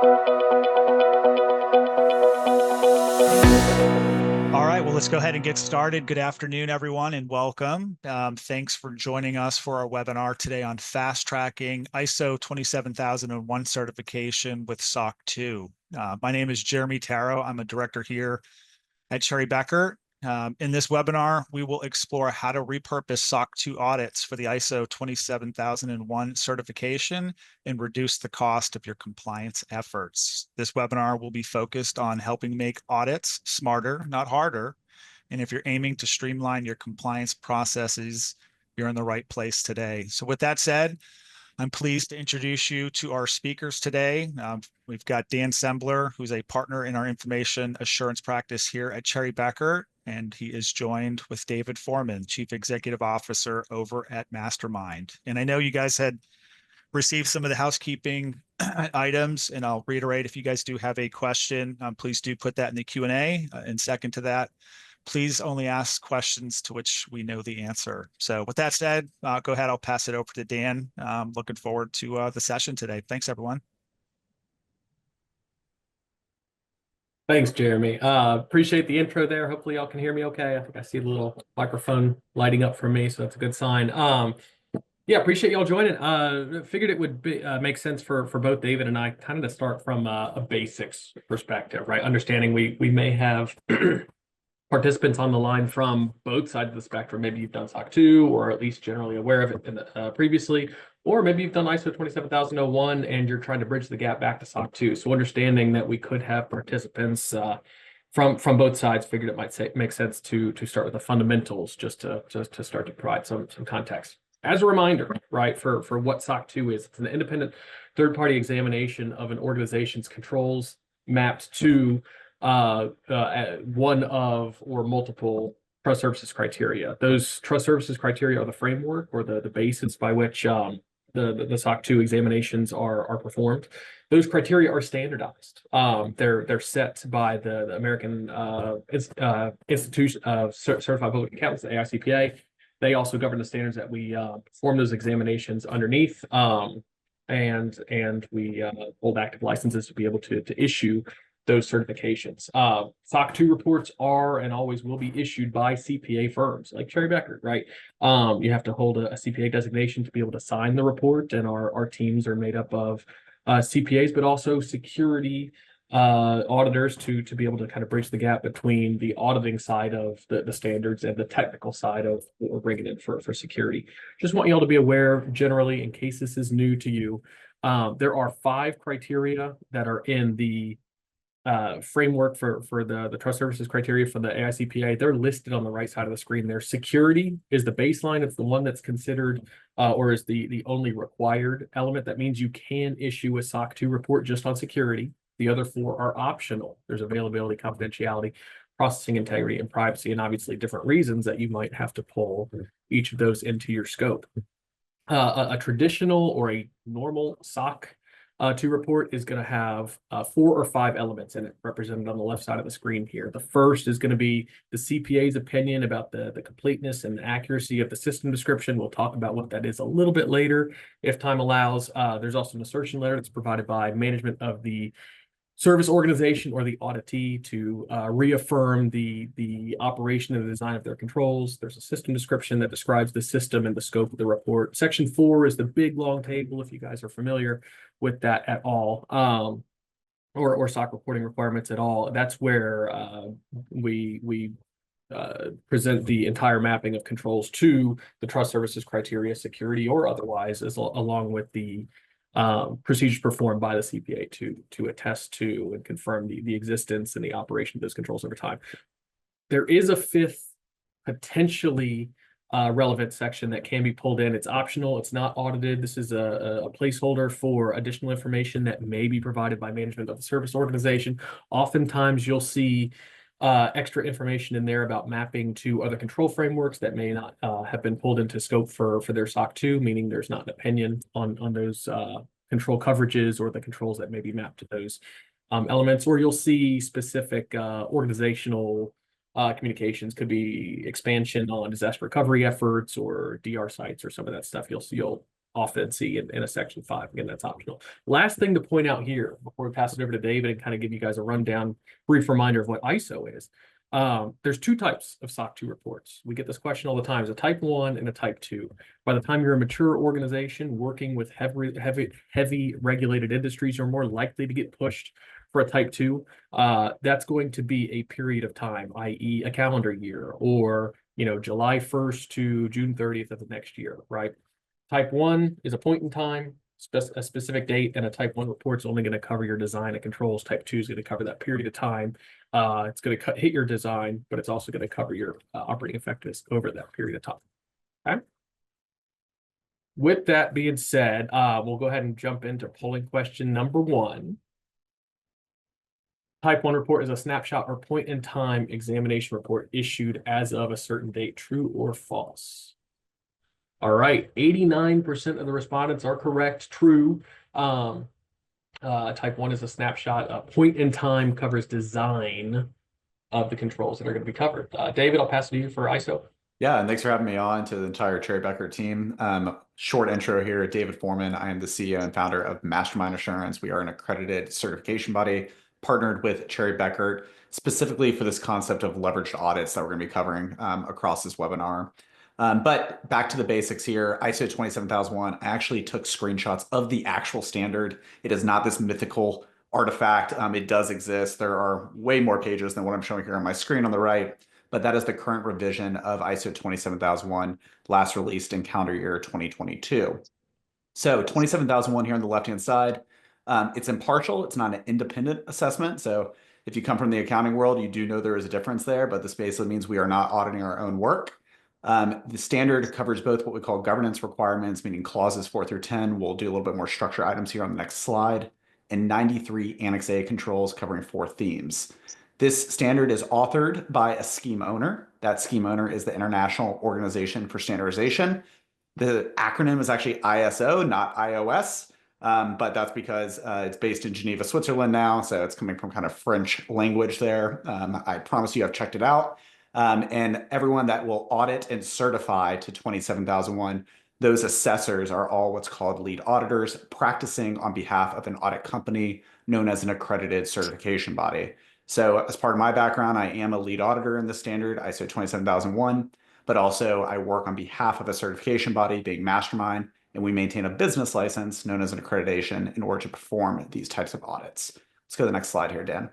All right, well, let's go ahead and get started. Good afternoon, everyone, and welcome. Thanks for joining us for our webinar today on fast tracking ISO 27001 certification with SOC 2. My name is Jeremy Taro. I'm a director here at Cherry Becker. In this webinar, we will explore how to repurpose SOC 2 audits for the ISO 27001 certification and reduce the cost of your compliance efforts. This webinar will be focused on helping make audits smarter, not harder. And if you're aiming to streamline your compliance processes, you're in the right place today. So with that said, I'm pleased to introduce you to our speakers today. We've got Dan Sembler, who's a partner in our information assurance practice here at Cherry Becker, and he is joined with David Foreman, Chief Executive Officer over at Mastermind. And I know you guys had received some of the housekeeping items, and I'll reiterate, if you guys do have a question, please do put that in the Q&A. And second to that, please only ask questions to which we know the answer. So with that said, go ahead, I'll pass it over to Dan. Looking forward to the session today. Thanks, everyone. Thanks, Jeremy. Appreciate the intro there. Hopefully y'all can hear me okay. I think I see a little microphone lighting up for me, so that's a good sign. Yeah, appreciate y'all joining. Figured it would make sense for both David and I kind of to start from a basics perspective, right? Understanding we may have participants on the line from both sides of the spectrum. Maybe you've done SOC 2 or at least generally aware of it previously, or maybe you've done ISO 27001 and you're trying to bridge the gap back to SOC 2. So understanding that we could have participants from both sides, figured it might make sense to start with the fundamentals just to start to provide some context. As a reminder, right, for what SOC 2 is, it's an independent third-party examination of an organization's controls mapped to one of or multiple trust services criteria. Those trust services criteria are the framework or the basis by which the SOC 2 examinations are performed. Those criteria are standardized. They're set by the American Institution of Certified Public Accountants, the AICPA. They also govern the standards that we perform those examinations underneath, and we hold active licenses to be able to issue those certifications. SOC 2 reports are and always will be issued by CPA firms like Cherry Becker, right? You have to hold a CPA designation to be able to sign the report, and our teams are made up of CPAs, but also security auditors to be able to kind of bridge the gap between the auditing side of the standards and the technical side of what we're bringing in for security. Just want you all to be aware, generally, in case this is new to you, there are 5 criteria that are in the framework for the trust services criteria for the AICPA. They're listed on the right side of the screen there. Security is the baseline. It's the one that's considered or is the only required element. That means you can issue a SOC 2 report just on security. The other 4 are optional. There's availability, confidentiality, processing integrity, and privacy, and obviously different reasons that you might have to pull each of those into your scope. A traditional or a normal SOC 2 report is going to have 4 or 5 elements in it, represented on the left side of the screen here. The first is going to be the CPA's opinion about the completeness and accuracy of the system description. We'll talk about what that is a little bit later, if time allows. There's also an assertion letter that's provided by management of the service organization or the auditee to reaffirm the operation and the design of their controls. There's a system description that describes the system and the scope of the report. Section 4 is the big long table, if you guys are familiar with that at all, or SOC reporting requirements at all. That's where we present the entire mapping of controls to the trust services criteria, security or otherwise, along with the procedures performed by the CPA to attest to and confirm the existence and the operation of those controls over time. There is a 5th potentially relevant section that can be pulled in. It's optional. It's not audited. This is a placeholder for additional information that may be provided by management of the service organization. Oftentimes you'll see extra information in there about mapping to other control frameworks that may not have been pulled into scope for their SOC 2, meaning there's not an opinion on those control coverages or the controls that may be mapped to those elements. Or you'll see specific organizational communications, could be expansion on disaster recovery efforts or DR sites or some of that stuff. You'll offense-y in a section 5. Again, that's optional. Last thing to point out here before we pass it over to David and kind of give you guys a rundown, brief reminder of what ISO is. There's two types of SOC 2 reports. We get this question all the time: is a type 1 and a type 2. By the time you're a mature organization working with heavy regulated industries, you're more likely to get pushed for a type 2. That's going to be a period of time, i.e. a calendar year, or July 1st to June 30th of the next year, right? Type 1 is a point in time, a specific date, and a type 1 report is only going to cover your design and controls. Type 2 is going to cover that period of time. It's going to hit your design, but it's also going to cover your operating effectiveness over that period of time. Okay. With that being said, we'll go ahead and jump into polling question number 1. Type 1 report is a snapshot or point in time examination report issued as of a certain date. True or false? All right, 89% of the respondents are correct. True. Type 1 is a snapshot. A point in time covers design of the controls that are going to be covered. David, I'll pass it to you for ISO. Yeah, and thanks for having me on to the entire Cherry Becker team. Short intro here, David Foreman. I am the CEO and founder of Mastermind Assurance. We are an accredited certification body partnered with Cherry Becker specifically for this concept of leveraged audits that we're going to be covering across this webinar. But back to the basics here, ISO 27001, I actually took screenshots of the actual standard. It is not this mythical artifact. It does exist. There are way more pages than what I'm showing here on my screen on the right, but that is the current revision of ISO 27001, last released in calendar year 2022. So 27001 here on the left-hand side, it's impartial. It's not an independent assessment. So if you come from the accounting world, you do know there is a difference there, but this basically means we are not auditing our own work. The standard covers both what we call governance requirements, meaning clauses 4 through 10. We'll do a little bit more structure items here on the next slide, and 93 Annex A controls covering 4 themes. This standard is authored by a scheme owner. That scheme owner is the International Organization for Standardization. The acronym is actually ISO, not iOS, but that's because it's based in Geneva, Switzerland now, so it's coming from kind of French language there. I promise you I've checked it out. And everyone that will audit and certify to 27001, those assessors are all what's called lead auditors, practicing on behalf of an audit company known as an accredited certification body. So as part of my background, I am a lead auditor in the standard ISO 27001, but also I work on behalf of a certification body, being Mastermind, and we maintain a business license known as an accreditation in order to perform these types of audits. Let's go to the next slide here, Dan.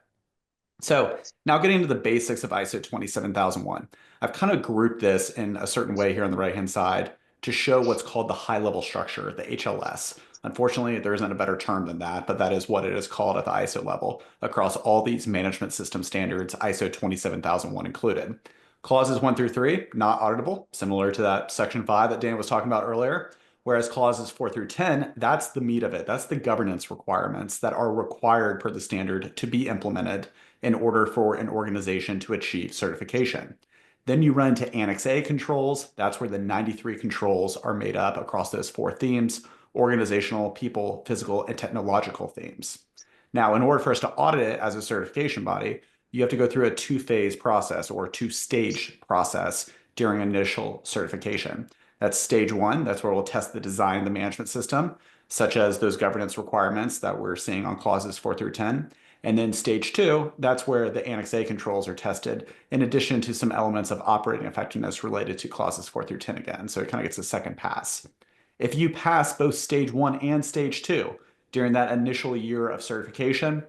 So now getting into the basics of ISO 27001, I've kind of grouped this in a certain way here on the right-hand side to show what's called the high-level structure, the HLS. Unfortunately, there isn't a better term than that, but that is what it is called at the ISO level across all these management system standards, ISO 27001 included. Clauses 1 through 3, not auditable, similar to that section 5 that Dan was talking about earlier. Whereas clauses 4 through 10, that's the meat of it. That's the governance requirements that are required per the standard to be implemented in order for an organization to achieve certification. Then you run to Annex A controls. That's where the 93 controls are made up across those 4 themes: organizational, people, physical, and technological themes. Now, in order for us to audit it as a certification body, you have to go through a 2-phase process or 2-stage process during initial certification. That's stage 1. That's where we'll test the design of the management system, such as those governance requirements that we're seeing on clauses 4 through 10. And then stage 2, that's where the Annex A controls are tested, in addition to some elements of operating effectiveness related to clauses 4 through 10 again. So it kind of gets a second pass. If you pass both stage 1 and stage 2 during that initial year of certification,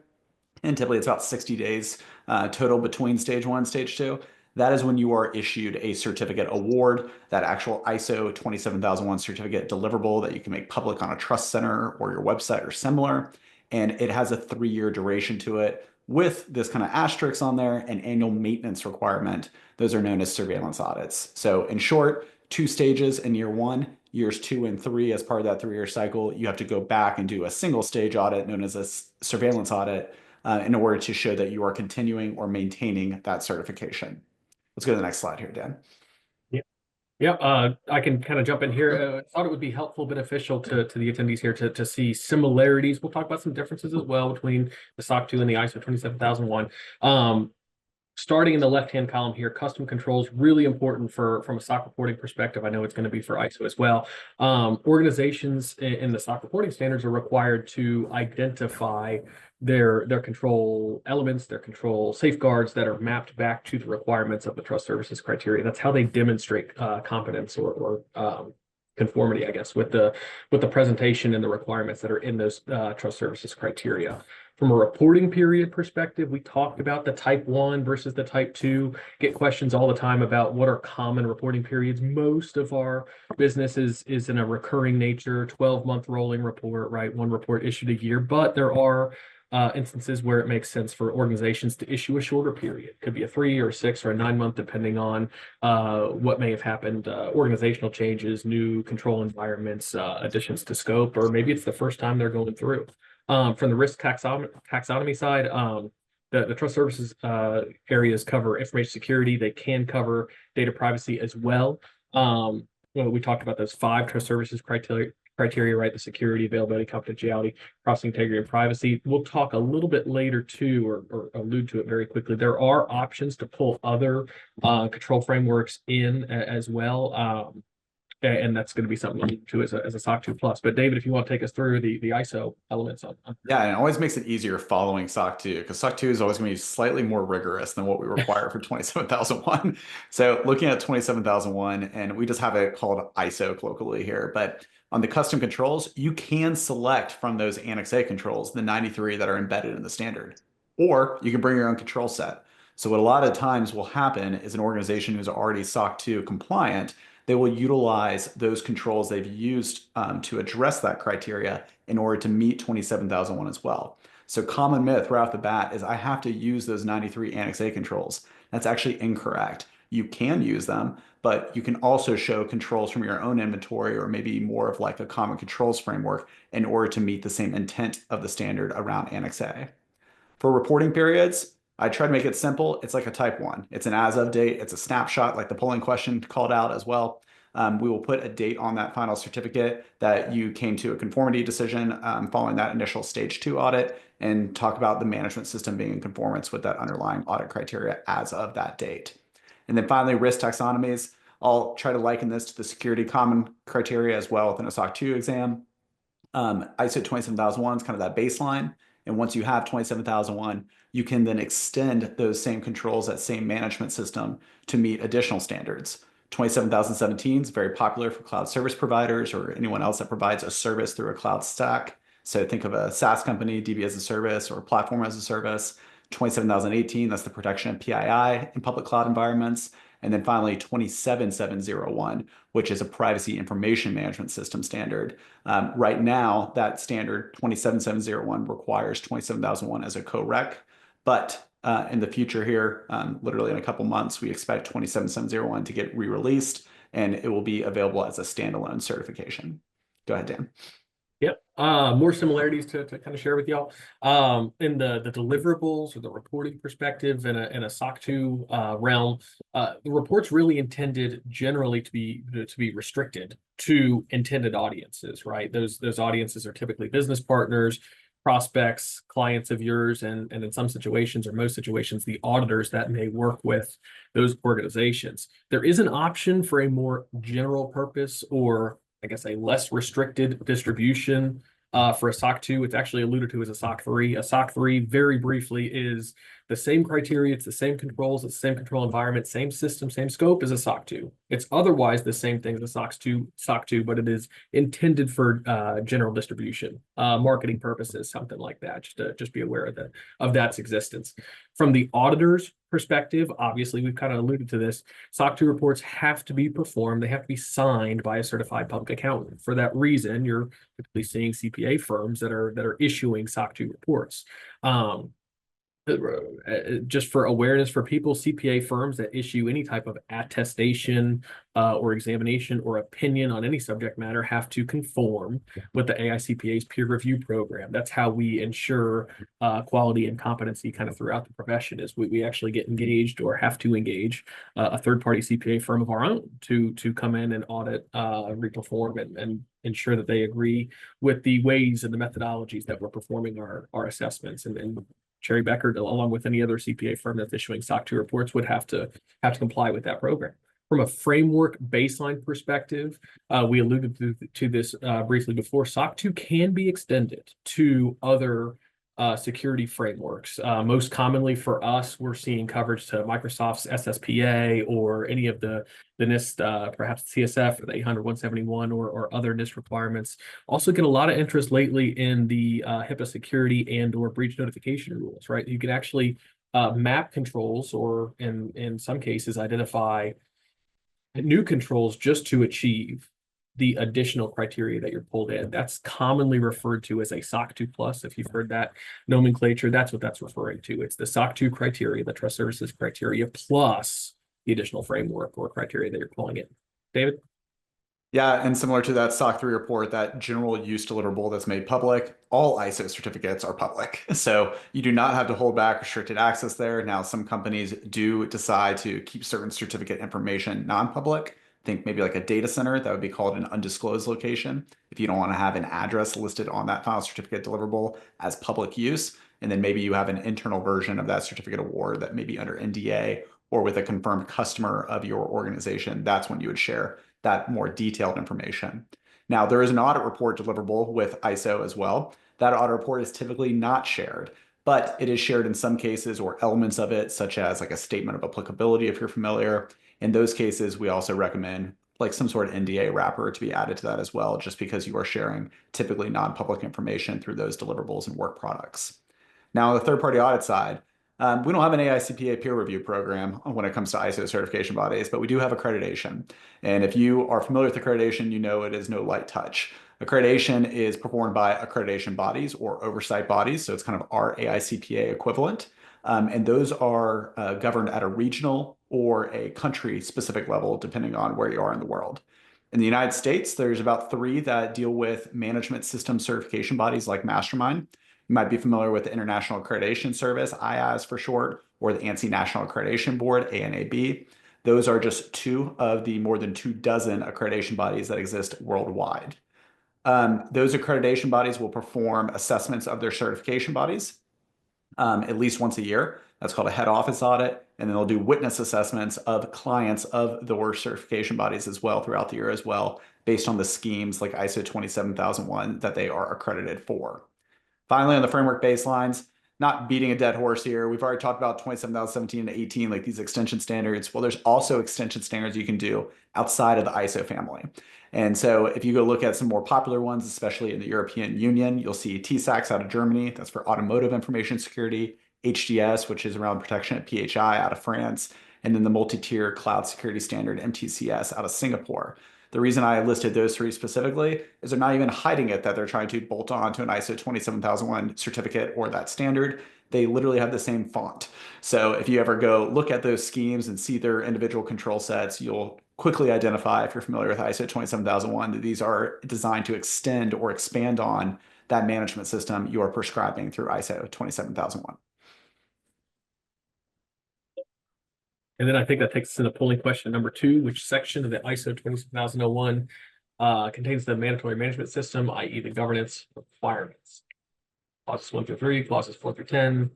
and typically it's about 60 days total between stage 1 and stage 2, that is when you are issued a certificate award, that actual ISO 27001 certificate deliverable that you can make public on a trust center or your website or similar. And it has a 3-year duration to it with this kind of asterisk on there, an annual maintenance requirement. Those are known as surveillance audits. So in short, 2 stages in year 1, years 2 and 3 as part of that 3-year cycle, you have to go back and do a single stage audit known as a surveillance audit in order to show that you are continuing or maintaining that certification. Let's go to the next slide here, Dan. Yeah, I can kind of jump in here. I thought it would be helpful, beneficial to the attendees here to see similarities. We'll talk about some differences as well between the SOC 2 and the ISO 27001. starting in the left-hand column here, custom controls, really important from a SOC reporting perspective. I know it's going to be for ISO as well. Organizations in the SOC reporting standards are required to identify their control elements, their control safeguards that are mapped back to the requirements of the trust services criteria. That's how they demonstrate competence or conformity, I guess, with the presentation and the requirements that are in those trust services criteria. From a reporting period perspective, we talked about the type 1 versus the type 2. Get questions all the time about what are common reporting periods. Most of our business is in a recurring nature, 12-month rolling report, right? One report issued a year, but there are instances where it makes sense for organizations to issue a shorter period. It could be a 3 or 6 or a 9-month, depending on what may have happened, organizational changes, new control environments, additions to scope, or maybe it's the first time they're going through. From the risk taxonomy side, the trust services areas cover information security. They can cover data privacy as well. We talked about those 5 trust services criteria, right? The security, availability, confidentiality, processing integrity, and privacy. We'll talk a little bit later too, or allude to it very quickly. There are options to pull other control frameworks in as well. And that's going to be something we'll need to as a SOC 2 Plus. But David, if you want to take us through the ISO elements on. Yeah, and it always makes it easier following SOC 2 because SOC 2 is always going to be slightly more rigorous than what we require for 27001. So looking at 27001, and we just have it called ISO colloquially here, but on the custom controls, you can select from those Annex A controls, the 93 that are embedded in the standard, or you can bring your own control set. So what a lot of times will happen is an organization who's already SOC 2 compliant, they will utilize those controls they've used to address that criteria in order to meet 27001 as well. So common myth right off the bat is I have to use those 93 Annex A controls. That's actually incorrect. You can use them, but you can also show controls from your own inventory or maybe more of like a common controls framework in order to meet the same intent of the standard around Annex A. For reporting periods, I try to make it simple. It's like a type 1. It's an as of date. It's a snapshot, like the polling question called out as well. We will put a date on that final certificate that you came to a conformity decision following that initial stage 2 audit and talk about the management system being in conformance with that underlying audit criteria as of that date. And then finally, risk taxonomies. I'll try to liken this to the security common criteria as well within a SOC 2 exam. ISO 27001 is kind of that baseline. And once you have 27001, you can then extend those same controls, that same management system to meet additional standards. 27017 is very popular for cloud service providers or anyone else that provides a service through a cloud stack. So think of a SaaS company, DB as a service, or platform as a service. 27018, that's the protection of PII in public cloud environments. And then finally, 27701, which is a privacy information management system standard. Right now, that standard 27701 requires 27001 as a co-rec, but in the future here, literally in a couple months, we expect 27701 to get re-released and it will be available as a standalone certification. Go ahead, Dan. Yep. More similarities to kind of share with y'all. In the deliverables or the reporting perspective in a SOC 2 realm, the report's really intended generally to be restricted to intended audiences, right? Those audiences are typically business partners, prospects, clients of yours, and in some situations or most situations, the auditors that may work with those organizations. There is an option for a more general purpose or I guess a less restricted distribution for a SOC 2. It's actually alluded to as a SOC 3. A SOC 3, very briefly, is the same criteria, it's the same controls, it's the same control environment, same system, same scope as a SOC 2. It's otherwise the same thing as a SOC 2, but it is intended for general distribution, marketing purposes, something like that. Just be aware of that's existence. From the auditor's perspective, obviously, we've kind of alluded to this. SOC 2 reports have to be performed. They have to be signed by a certified public accountant. For that reason, you're typically seeing CPA firms that are issuing SOC 2 reports. Just for awareness for people, CPA firms that issue any type of attestation or examination or opinion on any subject matter have to conform with the AICPA's peer review program. That's how we ensure quality and competency kind of throughout the profession is we actually get engaged or have to engage a third-party CPA firm of our own to come in and audit, reperform, and ensure that they agree with the ways and the methodologies that we're performing our assessments and Cherry Bekaert, along with any other CPA firm that's issuing SOC 2 reports, would have to comply with that program. From a framework baseline perspective, we alluded to this briefly before. SOC 2 can be extended to other security frameworks. Most commonly for us, we're seeing coverage to Microsoft's SSPA or any of the NIST, perhaps CSF or the 800-171 or other NIST requirements. Also get a lot of interest lately in the HIPAA security and or breach notification rules, right? You can actually map controls or in some cases identify new controls just to achieve the additional criteria that you're pulled in. That's commonly referred to as a SOC 2 plus. If you've heard that nomenclature, that's what that's referring to. It's the SOC 2 criteria, the trust services criteria, plus the additional framework or criteria that you're pulling in. David? Yeah, and similar to that SOC 3 report, that general use deliverable that's made public, all ISO certificates are public. So you do not have to hold back restricted access there. Now, some companies do decide to keep certain certificate information non-public. Think maybe like a data center that would be called an undisclosed location if you don't want to have an address listed on that file certificate deliverable as public use. And then maybe you have an internal version of that certificate award that may be under NDA or with a confirmed customer of your organization. That's when you would share that more detailed information. Now, there is an audit report deliverable with ISO as well. That audit report is typically not shared, but it is shared in some cases or elements of it, such as like a statement of applicability, if you're familiar. In those cases, we also recommend like some sort of NDA wrapper to be added to that as well, just because you are sharing typically non-public information through those deliverables and work products. Now, on the third-party audit side, we don't have an AICPA peer review program when it comes to ISO certification bodies, but we do have accreditation. And if you are familiar with accreditation, you know it is no light touch. Accreditation is performed by accreditation bodies or oversight bodies, so it's kind of our AICPA equivalent. And those are governed at a regional or a country-specific level, depending on where you are in the world. In the United States, there's about 3 that deal with management system certification bodies like Mastermind. You might be familiar with the International Accreditation Service, IAS for short, or the ANSI National Accreditation Board, ANAB. Those are just 2 of the more than 24 accreditation bodies that exist worldwide. Those accreditation bodies will perform assessments of their certification bodies at least once a year. That's called a head office audit. And then they'll do witness assessments of clients of the certification bodies as well throughout the year as well, based on the schemes like ISO 27001 that they are accredited for. Finally, on the framework baselines, not beating a dead horse here. We've already talked about 27017 and 18, like these extension standards. Well, there's also extension standards you can do outside of the ISO family. And so if you go look at some more popular ones, especially in the European Union, you'll see TSAX out of Germany. That's for automotive information security. HDS, which is around protection at PHI out of France. And then the multi-tier cloud security standard, MTCS, out of Singapore. The reason I listed those 3 specifically is they're not even hiding it that they're trying to bolt on to an ISO 27001 certificate or that standard. They literally have the same font. So if you ever go look at those schemes and see their individual control sets, you'll quickly identify, if you're familiar with ISO 27001, that these are designed to extend or expand on that management system you are prescribing through ISO 27001. And then I think that takes us to the polling question number 2, which section of the ISO 27001 contains the mandatory management system, i.e. the governance requirements. Clauses 1 through 3, clauses 4 through 10,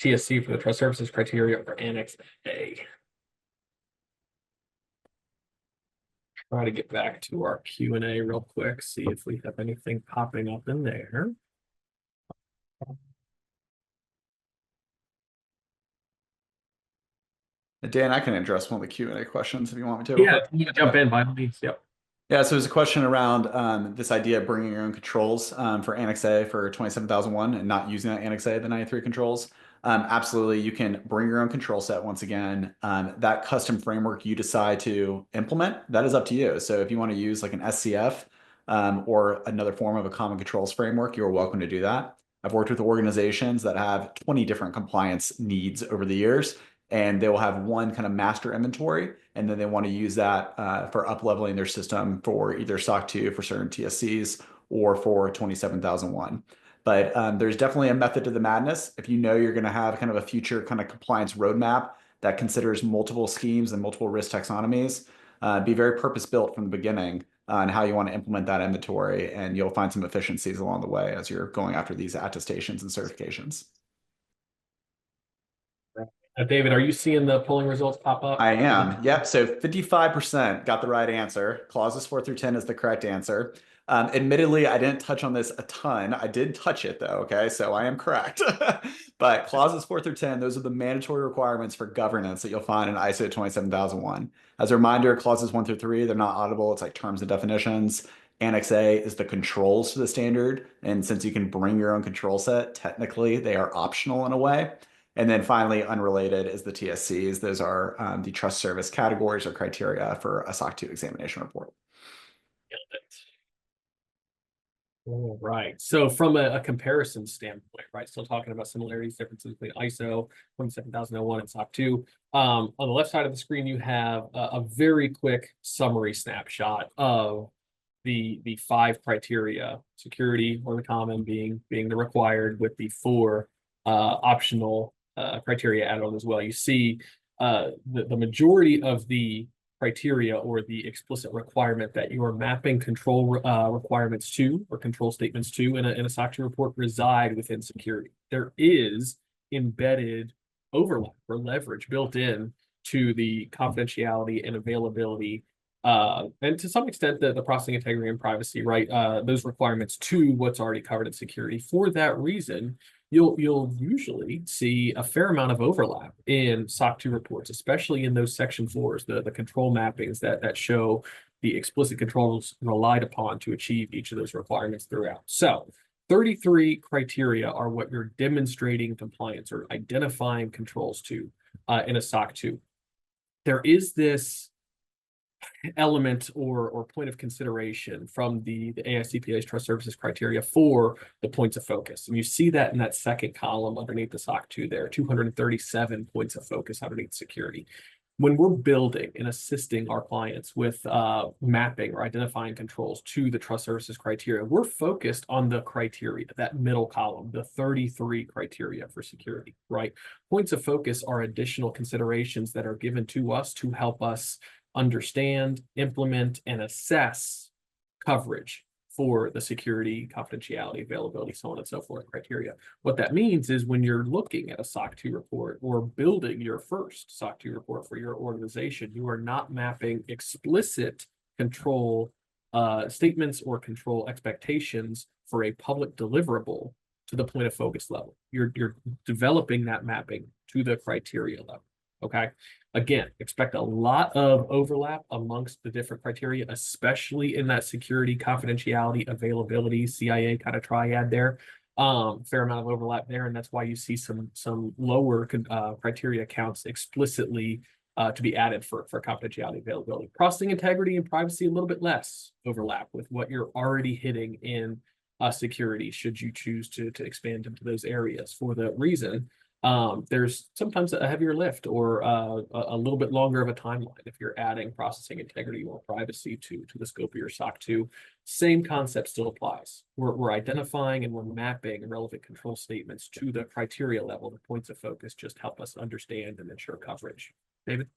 TSC for the trust services criteria for Annex A. Try to get back to our Q&A real quick, see if we have anything popping up in there. Dan, I can address one of the Q&A questions if you want me to. Yeah, you can jump in by all means. Yep. Yeah, so there's a question around this idea of bringing your own controls for Annex A for 27001 and not using that Annex A, the 93 controls. Absolutely, you can bring your own control set once again. That custom framework you decide to implement, that is up to you. So if you want to use like an SCF or another form of a common controls framework, you're welcome to do that. I've worked with organizations that have 20 different compliance needs over the years, and they will have one kind of master inventory, and then they want to use that for up-leveling their system for either SOC 2 for certain TSCs or for 27001. But there's definitely a method to the madness. If you know you're going to have kind of a future kind of compliance roadmap that considers multiple schemes and multiple risk taxonomies, be very purpose-built from the beginning on how you want to implement that inventory, and you'll find some efficiencies along the way as you're going after these attestations and certifications. David, are you seeing the polling results pop up? I am. Yep. So 55% got the right answer. Clauses 4 through 10 is the correct answer. Admittedly, I didn't touch on this a ton. I did touch it though. Okay. So I am correct. But clauses 4 through 10, those are the mandatory requirements for governance that you'll find in ISO 27001. As a reminder, clauses 1 through 3, they're not auditable. It's like terms and definitions. Annex A is the controls to the standard. And since you can bring your own control set, technically they are optional in a way. And then finally, unrelated is the TSCs. Those are the trust service categories or criteria for a SOC 2 examination report. All right. So from a comparison standpoint, right? Still talking about similarities, differences between ISO 27001 and SOC 2. On the left side of the screen, you have a very quick summary snapshot of the 5 criteria: security or the common being the required, with the 4 optional criteria added on as well. You see the majority of the criteria or the explicit requirement that you are mapping control requirements to, or control statements to, in a SOC 2 report reside within security. There is embedded overlap or leverage built in to the confidentiality and availability, and to some extent the processing integrity and privacy, right? Those requirements to what's already covered in security. For that reason, you'll usually see a fair amount of overlap in SOC 2 reports, especially in those section 4s, the control mappings that show the explicit controls relied upon to achieve each of those requirements throughout. So 33 criteria are what you're demonstrating compliance or identifying controls to in a SOC 2. There is this element or point of consideration from the AICPA's trust services criteria for the points of focus. And you see that in that second column underneath the SOC 2 there, 237 points of focus underneath security. When we're building and assisting our clients with mapping or identifying controls to the trust services criteria, we're focused on the criteria, that middle column, the 33 criteria for security, right? Points of focus are additional considerations that are given to us to help us understand, implement, and assess coverage for the security, confidentiality, availability, so on and so forth criteria. What that means is when you're looking at a SOC 2 report or building your first SOC 2 report for your organization, you are not mapping explicit control statements or control expectations for a public deliverable to the point of focus level. You're developing that mapping to the criteria level. Okay. Again, expect a lot of overlap amongst the different criteria, especially in that security, confidentiality, availability, CIA kind of triad there. Fair amount of overlap there, and that's why you see some lower criteria counts explicitly to be added for confidentiality, availability. Processing integrity and privacy, a little bit less overlap with what you're already hitting in security, should you choose to expand into those areas. For the reason there's sometimes a heavier lift or a little bit longer of a timeline if you're adding processing integrity or privacy to the scope of your SOC 2. Same concept still applies. We're identifying and we're mapping relevant control statements to the criteria level. The points of focus just help us understand and ensure coverage. David?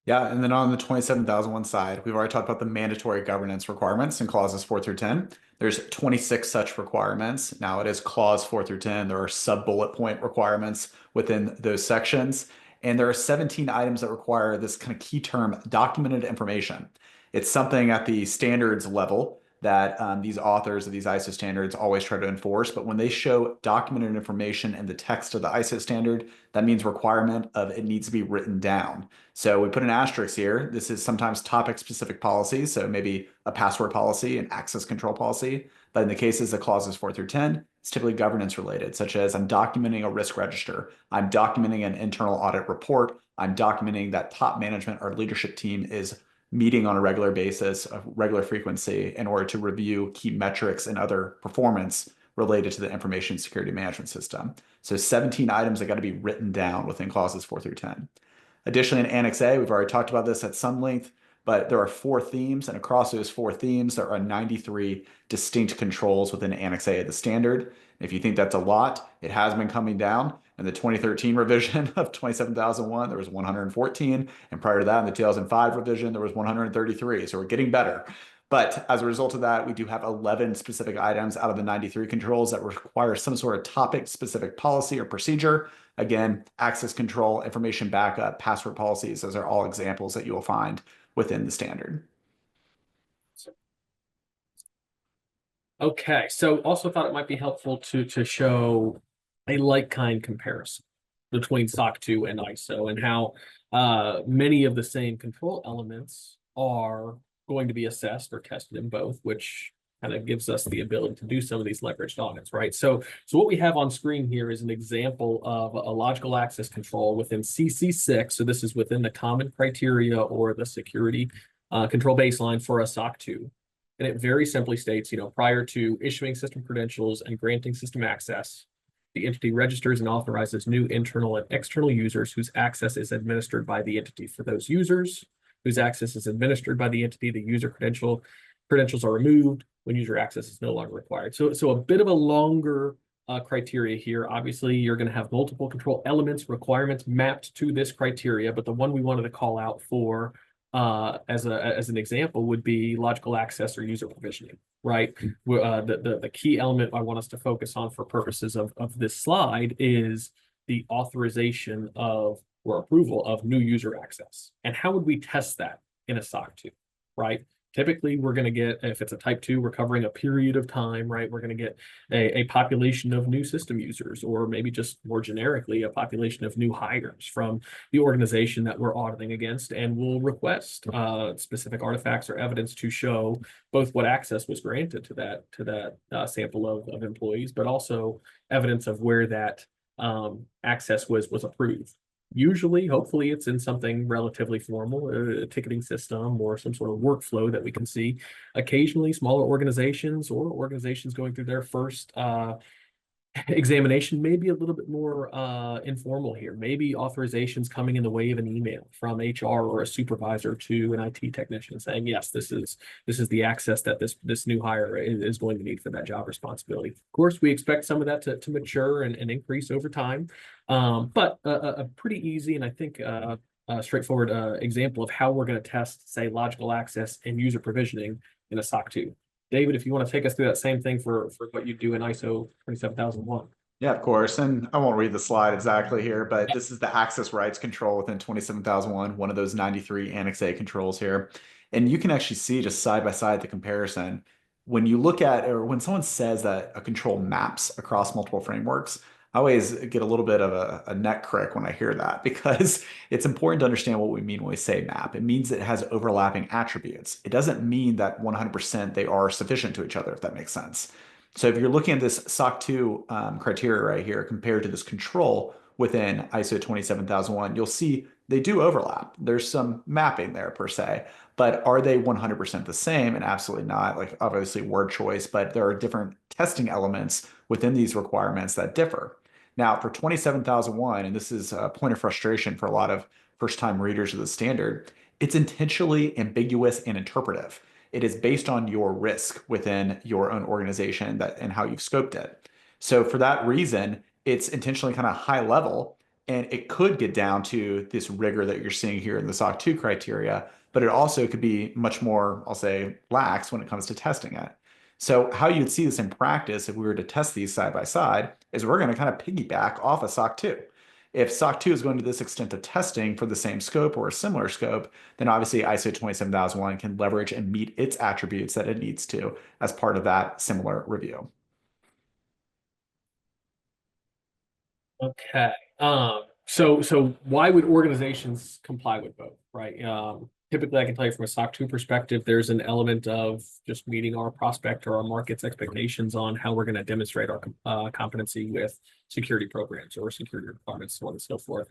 Yeah, and then on the 27,001 side, we've already talked about the mandatory governance requirements in clauses 4 through 10. There's 26 such requirements. Now it is clause 4 through 10. There are sub-bullet point requirements within those sections. And there are 17 items that require this kind of key term, documented information. It's something at the standards level that these authors of these ISO standards always try to enforce. But when they show documented information in the text of the ISO standard, that means requirement of it needs to be written down. So we put an asterisk here. This is sometimes topic specific policies. So maybe a password policy, an access control policy. But in the cases of clauses 4 through 10, it's typically governance related, such as I'm documenting a risk register. I'm documenting an internal audit report. I'm documenting that top management or leadership team is meeting on a regular basis, a regular frequency, in order to review key metrics and other performance related to the information security management system. So 17 items that got to be written down within clauses 4 through 10. Additionally, in Annex A, we've already talked about this at some length, but there are 4 themes, and across those 4 themes, there are 93 distinct controls within Annex A of the standard. If you think that's a lot, it has been coming down. In the 2013 revision of 27,001, there was 114. And prior to that, in the 2005 revision, there was 133. So we're getting better. But as a result of that, we do have 11 specific items out of the 93 controls that require some sort of topic-specific policy or procedure. Again, access control, information backup, password policies, those are all examples that you will find within the standard. Okay, so also thought it might be helpful to show a like-kind comparison between SOC 2 and ISO and how many of the same control elements are going to be assessed or tested in both, which kind of gives us the ability to do some of these leveraged audits, right? So what we have on screen here is an example of a logical access control within CC6. So this is within the common criteria or the security control baseline for a SOC 2. And it very simply states, prior to issuing system credentials and granting system access, the entity registers and authorizes new internal and external users whose access is administered by the entity. For those users whose access is administered by the entity, the user credentials are removed when user access is no longer required. So a bit of a longer criteria here. Obviously, you're going to have multiple control elements, requirements mapped to this criteria, but the one we wanted to call out for as an example would be logical access or user provisioning, right? The key element I want us to focus on for purposes of this slide is the authorization of or approval of new user access. And how would we test that in a SOC 2, right? Typically, we're going to get, if it's a type 2, we're covering a period of time, right? We're going to get a population of new system users, or maybe just more generically, a population of new hires from the organization that we're auditing against, and we'll request specific artifacts or evidence to show both what access was granted to that sample of employees, but also evidence of where that access was approved. Usually, hopefully, it's in something relatively formal, a ticketing system or some sort of workflow that we can see. Occasionally, smaller organizations or organizations going through their first examination may be a little bit more informal here. Maybe authorizations coming in the way of an email from HR or a supervisor to an IT technician saying, yes, this is the access that this new hire is going to need for that job responsibility. Of course, we expect some of that to mature and increase over time, but a pretty easy and I think straightforward example of how we're going to test, say, logical access and user provisioning in a SOC 2. David, if you want to take us through that same thing for what you do in ISO 27001. Yeah, of course. And I won't read the slide exactly here, but this is the access rights control within 27001, one of those 93 Annex A controls here. And you can actually see just side by side the comparison. When you look at, or when someone says that a control maps across multiple frameworks, I always get a little bit of a neck crick when I hear that, because it's important to understand what we mean when we say map. It means it has overlapping attributes. It doesn't mean that 100% they are sufficient to each other, if that makes sense. So if you're looking at this SOC 2 criteria right here compared to this control within ISO 27001, you'll see they do overlap. There's some mapping there per se, but are they 100% the same? And absolutely not. Like obviously word choice, but there are different testing elements within these requirements that differ. Now for 27001, and this is a point of frustration for a lot of first-time readers of the standard, it's intentionally ambiguous and interpretive. It is based on your risk within your own organization and how you've scoped it. So for that reason, it's intentionally kind of high level, and it could get down to this rigor that you're seeing here in the SOC 2 criteria, but it also could be much more, I'll say, lax when it comes to testing it. So how you'd see this in practice if we were to test these side by side is we're going to kind of piggyback off of SOC 2. If SOC 2 is going to this extent of testing for the same scope or a similar scope, then obviously ISO 27001 can leverage and meet its attributes that it needs to as part of that similar review. Okay. So why would organizations comply with both, right? Typically, I can tell you from a SOC 2 perspective, there's an element of just meeting our prospect or our market's expectations on how we're going to demonstrate our competency with security programs or security requirements, so on and so forth.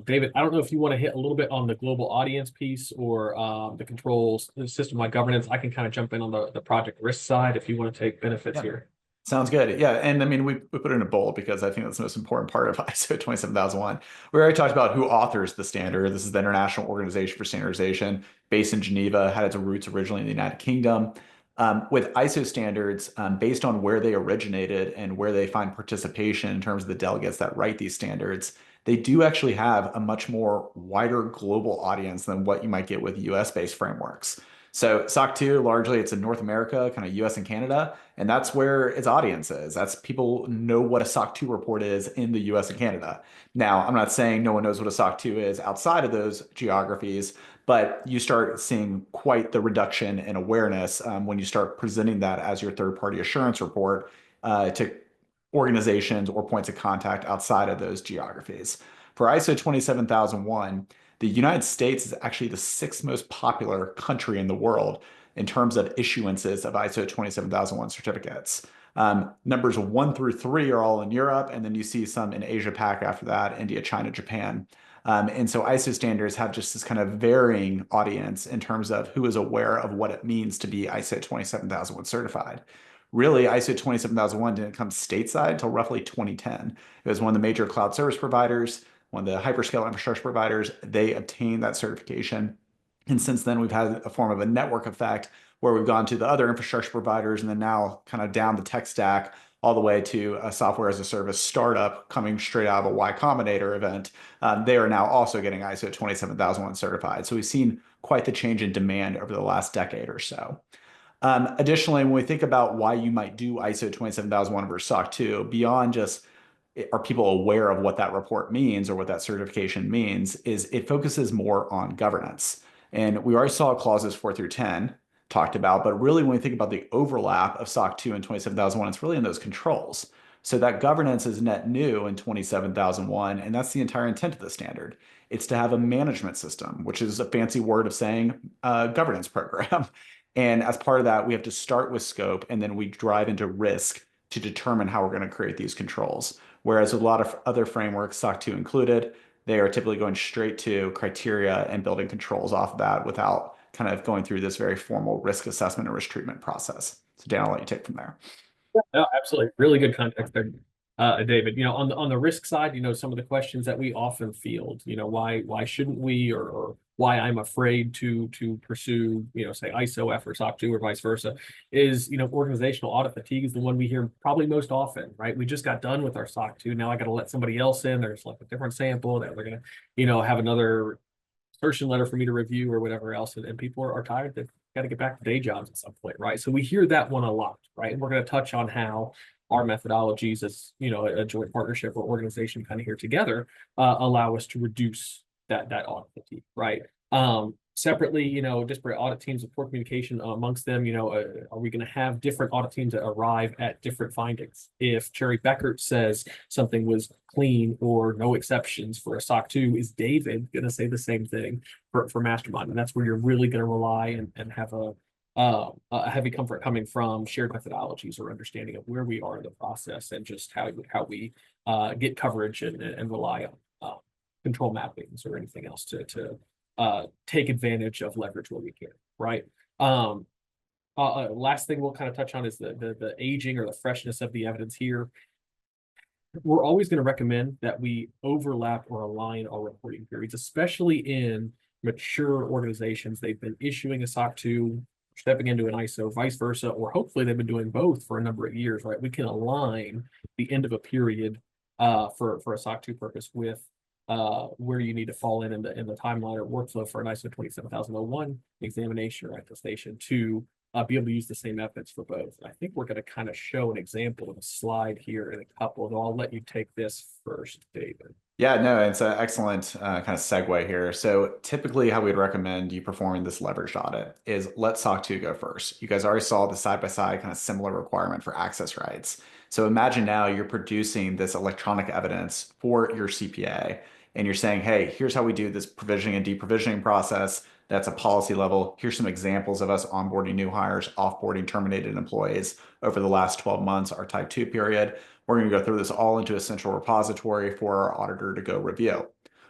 David, I don't know if you want to hit a little bit on the global audience piece or the controls, the system-wide governance. I can kind of jump in on the project risk side if you want to take benefits here. Sounds good. Yeah. And I mean, we put it in a bold because I think that's the most important part of ISO 27001. We already talked about who authors the standard. This is the International Organization for Standardization, based in Geneva, had its roots originally in the United Kingdom. With ISO standards, based on where they originated and where they find participation in terms of the delegates that write these standards, they do actually have a much more wider global audience than what you might get with US-based frameworks. So SOC 2, largely it's in North America, kind of US and Canada, and that's where its audience is. That's people know what a SOC 2 report is in the US and Canada. Now, I'm not saying no one knows what a SOC 2 is outside of those geographies, but you start seeing quite the reduction in awareness when you start presenting that as your third-party assurance report to organizations or points of contact outside of those geographies. For ISO 27001, the United States is actually the sixth most popular country in the world in terms of issuances of ISO 27001 certificates. Numbers 1 through 3 are all in Europe, and then you see some in Asia Pac after that, India, China, Japan. And so ISO standards have just this kind of varying audience in terms of who is aware of what it means to be ISO 27001 certified. Really, ISO 27001 didn't come stateside until roughly 2010. It was one of the major cloud service providers, one of the hyperscale infrastructure providers. They obtained that certification. And since then, we've had a form of a network effect where we've gone to the other infrastructure providers and then now kind of down the tech stack all the way to a software as a service startup coming straight out of a Y Combinator event. They are now also getting ISO 27001 certified. So we've seen quite the change in demand over the last decade or so. Additionally, when we think about why you might do ISO 27001 versus SOC 2, beyond just are people aware of what that report means or what that certification means, is it focuses more on governance. And we already saw clauses 4 through 10 talked about, but really when we think about the overlap of SOC 2 and 27001, it's really in those controls. So that governance is net new in 27001, and that's the entire intent of the standard. It's to have a management system, which is a fancy word of saying governance program. And as part of that, we have to start with scope, and then we drive into risk to determine how we're going to create these controls. Whereas a lot of other frameworks, SOC 2 included, they are typically going straight to criteria and building controls off of that without kind of going through this very formal risk assessment and risk treatment process. So Dan, I'll let you take from there. No, absolutely. Really good context there, David. On the risk side, some of the questions that we often field, why shouldn't we, or why I'm afraid to pursue, say ISO or SOC 2 or vice versa, is, organizational audit fatigue is the one we hear probably most often, right? We just got done with our SOC 2. Now I got to let somebody else in. There's like a different sample that they're going to, have another assertion letter for me to review or whatever else. And people are tired. They've got to get back to day jobs at some point, right? So we hear that one a lot, right? And we're going to touch on how our methodologies as, a joint partnership or organization kind of here together allow us to reduce that audit fatigue, right? Separately, disparate audit teams with poor communication amongst them, are we going to have different audit teams that arrive at different findings? If Cherry Beckert says something was clean or no exceptions for a SOC 2, is David going to say the same thing for Mastermind? And that's where you're really going to rely and have a heavy comfort coming from shared methodologies or understanding of where we are in the process and just how we get coverage and rely on control mappings or anything else to take advantage of leverage where we can, right? Last thing we'll kind of touch on is the aging or the freshness of the evidence here. We're always going to recommend that we overlap or align our reporting periods, especially in mature organizations. They've been issuing a SOC 2, stepping into an ISO, vice versa, or hopefully they've been doing both for a number of years, right? We can align the end of a period for a SOC 2 purpose with where you need to fall in the timeline or workflow for an ISO 27001 examination or attestation to be able to use the same evidence for both. And I think we're going to kind of show an example of a slide here in a couple, and I'll let you take this first, David. Yeah, no, it's an excellent kind of segue here. So typically how we'd recommend you performing this leveraged audit is let SOC 2 go first. You guys already saw the side-by-side kind of similar requirement for access rights. So imagine now you're producing this electronic evidence for your CPA, and you're saying, hey, here's how we do this provisioning and deprovisioning process. That's a policy level. Here's some examples of us onboarding new hires, offboarding terminated employees over the last 12 months, our type 2 period. We're going to go through this all into a central repository for our auditor to go review.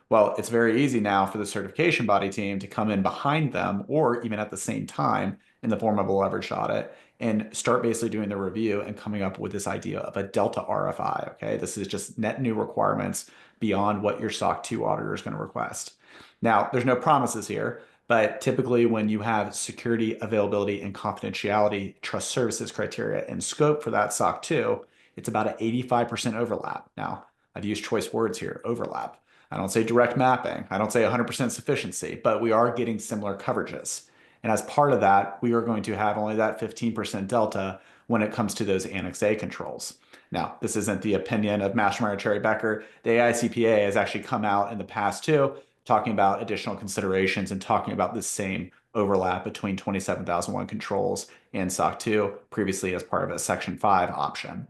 Well, it's very easy now for the certification body team to come in behind them or even at the same time in the form of a leveraged audit and start basically doing the review and coming up with this idea of a Delta RFI. Okay, this is just net new requirements beyond what your SOC 2 auditor is going to request. Now, there's no promises here, but typically when you have security, availability, and confidentiality trust services criteria and scope for that SOC 2, it's about an 85% overlap. Now, I've used choice words here, overlap. I don't say direct mapping. I don't say 100% sufficiency, but we are getting similar coverages. And as part of that, we are going to have only that 15% delta when it comes to those Annex A controls. Now, this isn't the opinion of Mastermind or Cherry Becker. The AICPA has actually come out in the past too, talking about additional considerations and talking about the same overlap between 27001 controls and SOC 2 previously as part of a Section 5 option.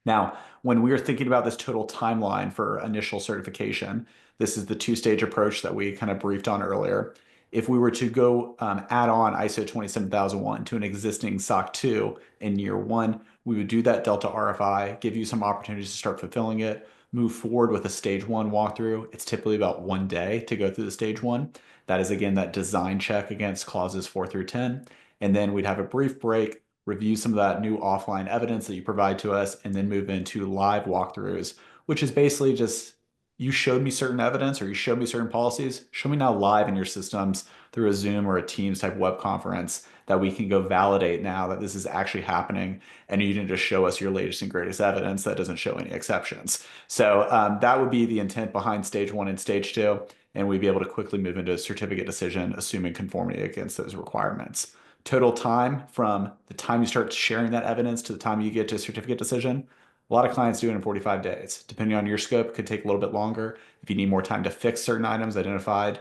Now, when we are thinking about this total timeline for initial certification, this is the two-stage approach that we kind of briefed on earlier. If we were to go add on ISO 27001 to an existing SOC 2 in year one, we would do that Delta RFI, give you some opportunities to start fulfilling it, move forward with a stage one walkthrough. It's typically about 1 day to go through the stage one. That is, again, that design check against clauses 4 through 10. And then we'd have a brief break, review some of that new offline evidence that you provide to us, and then move into live walkthroughs, which is basically just you showed me certain evidence or you showed me certain policies. Show me now live in your systems through a Zoom or a Teams type web conference that we can go validate now that this is actually happening. And you didn't just show us your latest and greatest evidence that doesn't show any exceptions. So that would be the intent behind stage one and stage two. And we'd be able to quickly move into a certificate decision, assuming conformity against those requirements. Total time from the time you start sharing that evidence to the time you get to a certificate decision, a lot of clients do it in 45 days. Depending on your scope, it could take a little bit longer. If you need more time to fix certain items identified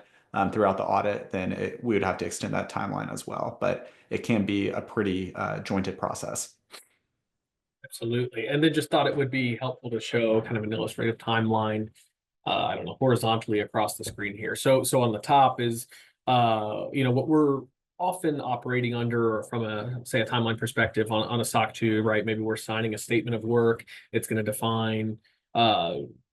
throughout the audit, then we would have to extend that timeline as well. But it can be a pretty jointed process. Absolutely. And then just thought it would be helpful to show kind of an illustrative timeline, I don't know, horizontally across the screen here. So on the top is, what we're often operating under from a, say, a timeline perspective on a SOC 2, right? Maybe we're signing a statement of work. It's going to define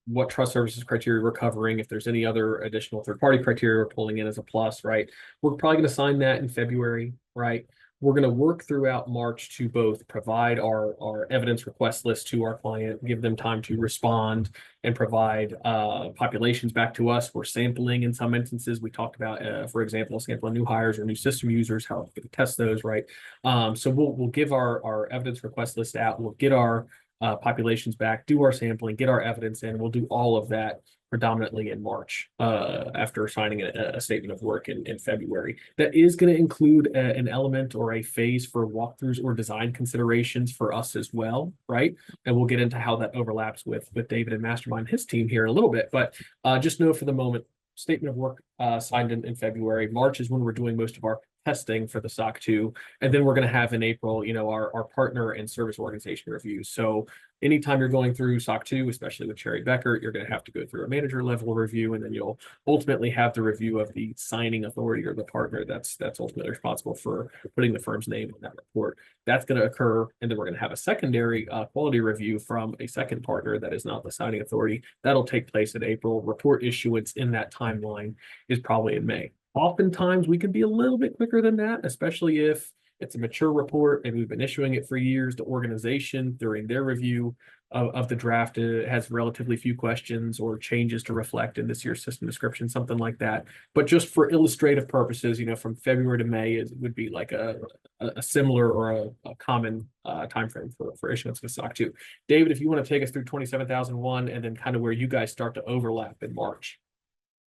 what trust services criteria we're covering. If there's any other additional third-party criteria we're pulling in as a plus, right? We're probably going to sign that in February, right? We're going to work throughout March to both provide our evidence request list to our client, give them time to respond, and provide populations back to us. We're sampling in some instances. We talked about, for example, sampling new hires or new system users, how we test those, right? So we'll give our evidence request list out. We'll get our populations back, do our sampling, get our evidence in. We'll do all of that predominantly in March after signing a statement of work in February. That is going to include an element or a phase for walkthroughs or design considerations for us as well, right? And we'll get into how that overlaps with David and Mastermind, his team here in a little bit. But just know for the moment, statement of work signed in February. March is when we're doing most of our testing for the SOC 2. And then we're going to have in April, our partner and service organization reviews. So anytime you're going through SOC 2, especially with Cherry Becker, you're going to have to go through a manager level review, and then you'll ultimately have the review of the signing authority or the partner that's ultimately responsible for putting the firm's name on that report. That's going to occur, and then we're going to have a secondary quality review from a second partner that is not the signing authority. That'll take place in April. Report issuance in that timeline is probably in May. Oftentimes, we can be a little bit quicker than that, especially if it's a mature report and we've been issuing it for years. The organization, during their review of the draft, has relatively few questions or changes to reflect in this year's system description, something like that. But just for illustrative purposes, from February to May would be like a similar or a common timeframe for issuance of SOC 2. David, if you want to take us through 27001 and then kind of where you guys start to overlap in March.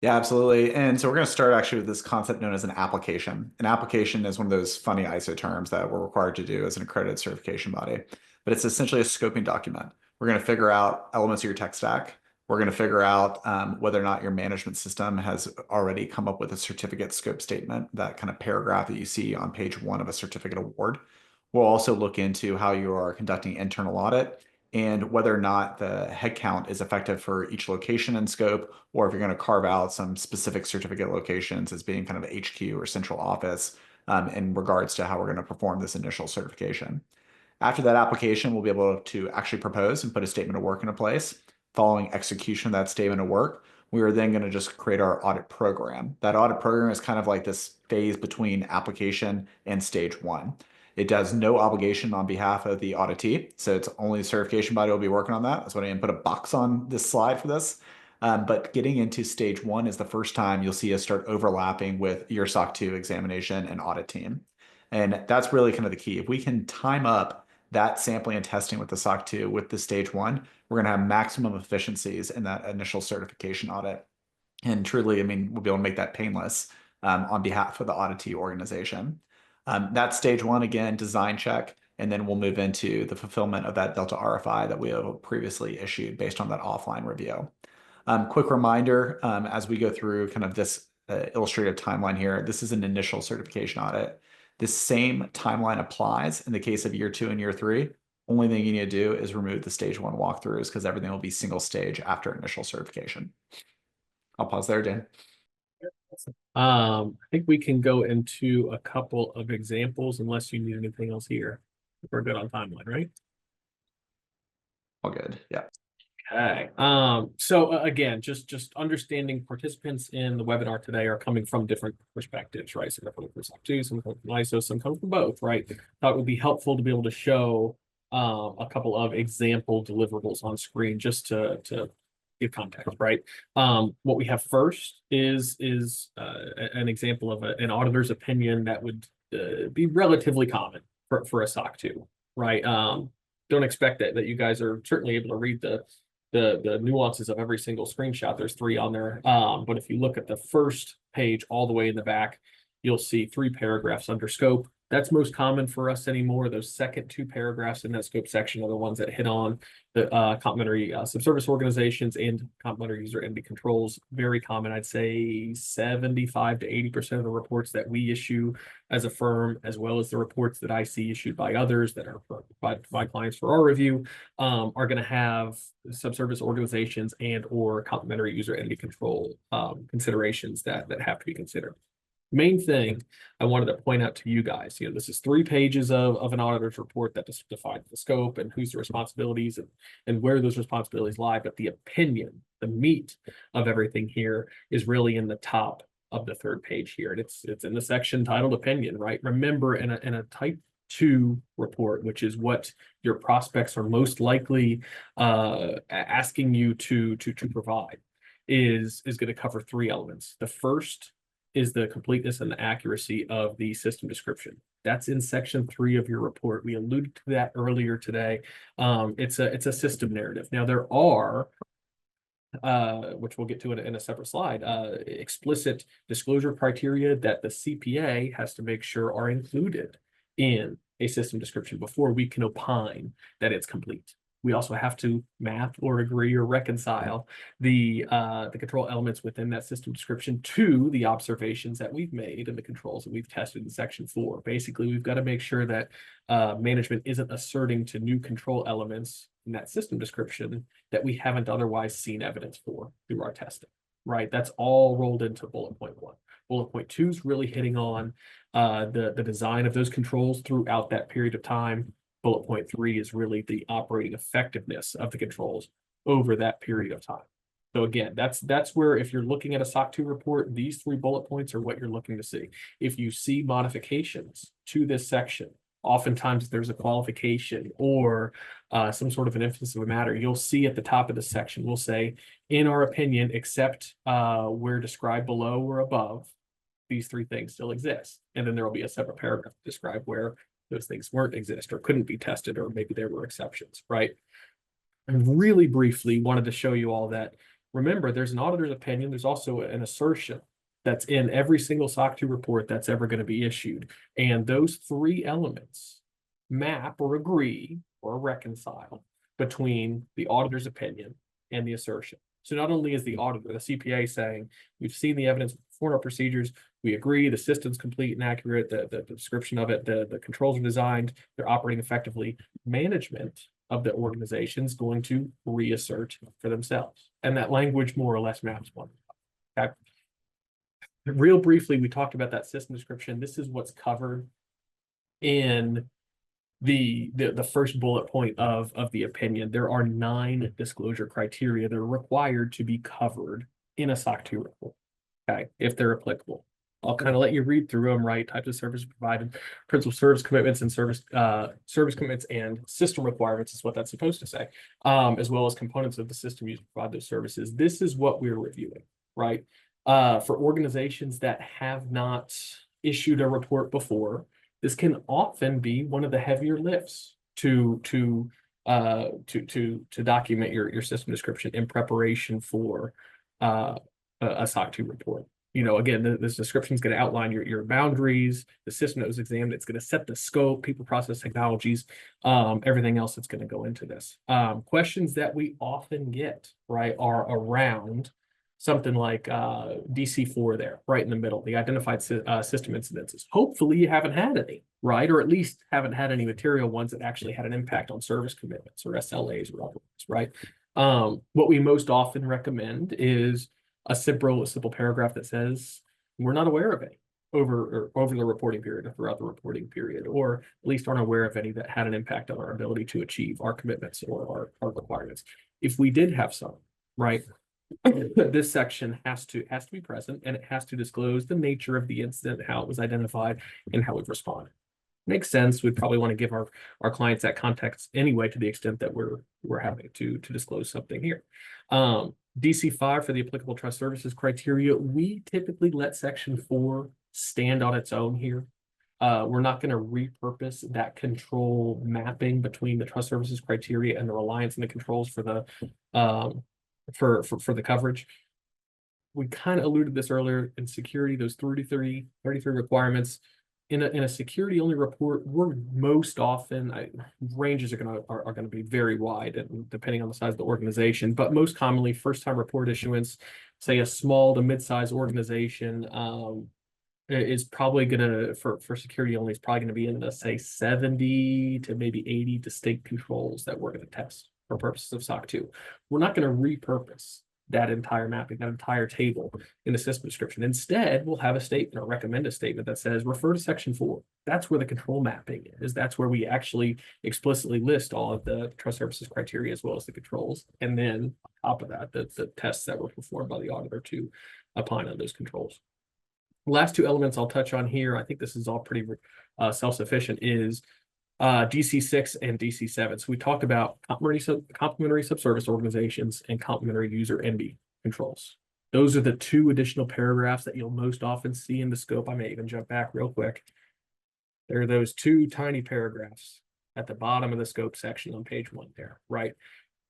Yeah, absolutely. And so we're going to start actually with this concept known as an application. An application is one of those funny ISO terms that we're required to do as an accredited certification body, but it's essentially a scoping document. We're going to figure out elements of your tech stack. We're going to figure out whether or not your management system has already come up with a certificate scope statement, that kind of paragraph that you see on page 1 of a certificate award. We'll also look into how you are conducting internal audit and whether or not the headcount is effective for each location and scope, or if you're going to carve out some specific certificate locations as being kind of HQ or central office in regards to how we're going to perform this initial certification. After that application, we'll be able to actually propose and put a statement of work into place. Following execution of that statement of work, we are then going to just create our audit program. That audit program is kind of like this phase between application and stage 1. It does no obligation on behalf of the auditee, so it's only the certification body will be working on that. That's why I didn't put a box on this slide for this. But getting into stage 1 is the first time you'll see us start overlapping with your SOC 2 examination and audit team. And that's really kind of the key. If we can time up that sampling and testing with the SOC 2 with the stage 1, we're going to have maximum efficiencies in that initial certification audit. And truly, we'll be able to make that painless on behalf of the auditee organization. That's stage one, again, design check, and then we'll move into the fulfillment of that Delta RFI that we have previously issued based on that offline review. Quick reminder, as we go through kind of this illustrative timeline here, this is an initial certification audit. This same timeline applies in the case of year 2 and year 3. Only thing you need to do is remove the stage 1 walkthroughs because everything will be single stage after initial certification. I'll pause there, Dan. I think we can go into a couple of examples unless you need anything else here. We're good on timeline, right? All good. Yeah. Okay. So again, just understanding participants in the webinar today are coming from different perspectives, right? Some coming from SOC 2, some coming from ISO, some coming from both, right? Thought it would be helpful to be able to show a couple of example deliverables on screen just to give context, right? What we have first is an example of an auditor's opinion that would be relatively common for a SOC 2, right? Don't expect that you guys are certainly able to read the nuances of every single screenshot. There's 3 on there. But if you look at the first page all the way in the back, you'll see 3 paragraphs under scope. That's most common for us anymore. Those second 2 paragraphs in that scope section are the ones that hit on the complementary subservice organizations and complementary user entity controls. Very common. I'd say 75 to 80% of the reports that we issue as a firm, as well as the reports that I see issued by others that are provided by clients for our review, are going to have subservice organizations and or complementary user entity control considerations that have to be considered. Main thing I wanted to point out to you guys, this is 3 pages of an auditor's report that defines the scope and who's the responsibilities and where those responsibilities lie. But the opinion, the meat of everything here is really in the top of the 3rd page here. And it's in the section titled opinion, right? Remember, in a type 2 report, which is what your prospects are most likely asking you to provide, is going to cover 3 elements. The first is the completeness and the accuracy of the system description. That's in section 3 of your report. We alluded to that earlier today. It's a system narrative. Now there are, which we'll get to in a separate slide, explicit disclosure criteria that the CPA has to make sure are included in a system description before we can opine that it's complete. We also have to map or agree or reconcile the control elements within that system description to the observations that we've made and the controls that we've tested in section 4. Basically, we've got to make sure that management isn't asserting to new control elements in that system description that we haven't otherwise seen evidence for through our testing, right? That's all rolled into bullet point 1. Bullet point 2 is really hitting on the design of those controls throughout that period of time. Bullet point 3 is really the operating effectiveness of the controls over that period of time. So again, that's where, if you're looking at a SOC 2 report, these 3 bullet points are what you're looking to see. If you see modifications to this section, oftentimes there's a qualification or some sort of an emphasis of a matter, you'll see at the top of the section, we'll say, in our opinion, except where described below or above, these 3 things still exist. And then there will be a separate paragraph to describe where those things weren't exist or couldn't be tested, or maybe there were exceptions, right? And really briefly wanted to show you all that. Remember, there's an auditor's opinion. There's also an assertion that's in every single SOC 2 report that's ever going to be issued. And those 3 elements map or agree or reconcile between the auditor's opinion and the assertion. So not only is the auditor, the CPA, saying, we've seen the evidence for our procedures, we agree the system's complete and accurate, the description of it, the controls are designed, they're operating effectively, management of the organization is going to reassert for themselves. And that language more or less maps one. Okay. Real briefly, we talked about that system description. This is what's covered in the first bullet point of the opinion. There are 9 disclosure criteria that are required to be covered in a SOC 2 report, okay, if they're applicable. I'll kind of let you read through them, right? Types of service provided, principal service commitments and service commitments and system requirements is what that's supposed to say, as well as components of the system used to provide those services. This is what we're reviewing, right? For organizations that have not issued a report before, this can often be one of the heavier lifts to document your system description in preparation for a SOC 2 report. again, this description is going to outline your boundaries, the system that was examined. It's going to set the scope, people, process, technologies, everything else that's going to go into this. Questions that we often get, right, are around something like DC4 there, right in the middle, the identified system incidences. Hopefully you haven't had any, right? Or at least haven't had any material ones that actually had an impact on service commitments or SLAs or otherwise, right? What we most often recommend is a simple paragraph that says, we're not aware of any over the reporting period or throughout the reporting period, or at least aren't aware of any that had an impact on our ability to achieve our commitments or our requirements. If we did have some, right, this section has to be present, and it has to disclose the nature of the incident, how it was identified, and how we've responded. Makes sense. We'd probably want to give our clients that context anyway, to the extent that we're having to disclose something here. DC5 for the applicable trust services criteria, we typically let section 4 stand on its own here. We're not going to repurpose that control mapping between the trust services criteria and the reliance on the controls for the for the coverage. We kind of alluded this earlier in security, those 33 requirements. In a security only report, we're most often, ranges are gonna be very wide, and depending on the size of the organization, but most commonly first time report issuance, say a small to mid-size organization, is probably gonna, for security only, is probably gonna be in the, say, 70 to maybe 80 distinct controls that we're gonna test for purposes of SOC 2. We're not gonna repurpose that entire mapping, that entire table in the system description. Instead, we'll have a statement or recommend a statement that says, refer to section 4. That's where the control mapping is. That's where we actually explicitly list all of the trust services criteria as well as the controls. And then on top of that, the tests that were performed by the auditor to opine on those controls. The last two elements I'll touch on here, I think this is all pretty self-sufficient, is DC6 and DC7. So we talked about complementary subservice organizations and complementary user NB controls. Those are the two additional paragraphs that you'll most often see in the scope. I may even jump back real quick. There are those two tiny paragraphs at the bottom of the scope section on page 1 there, right?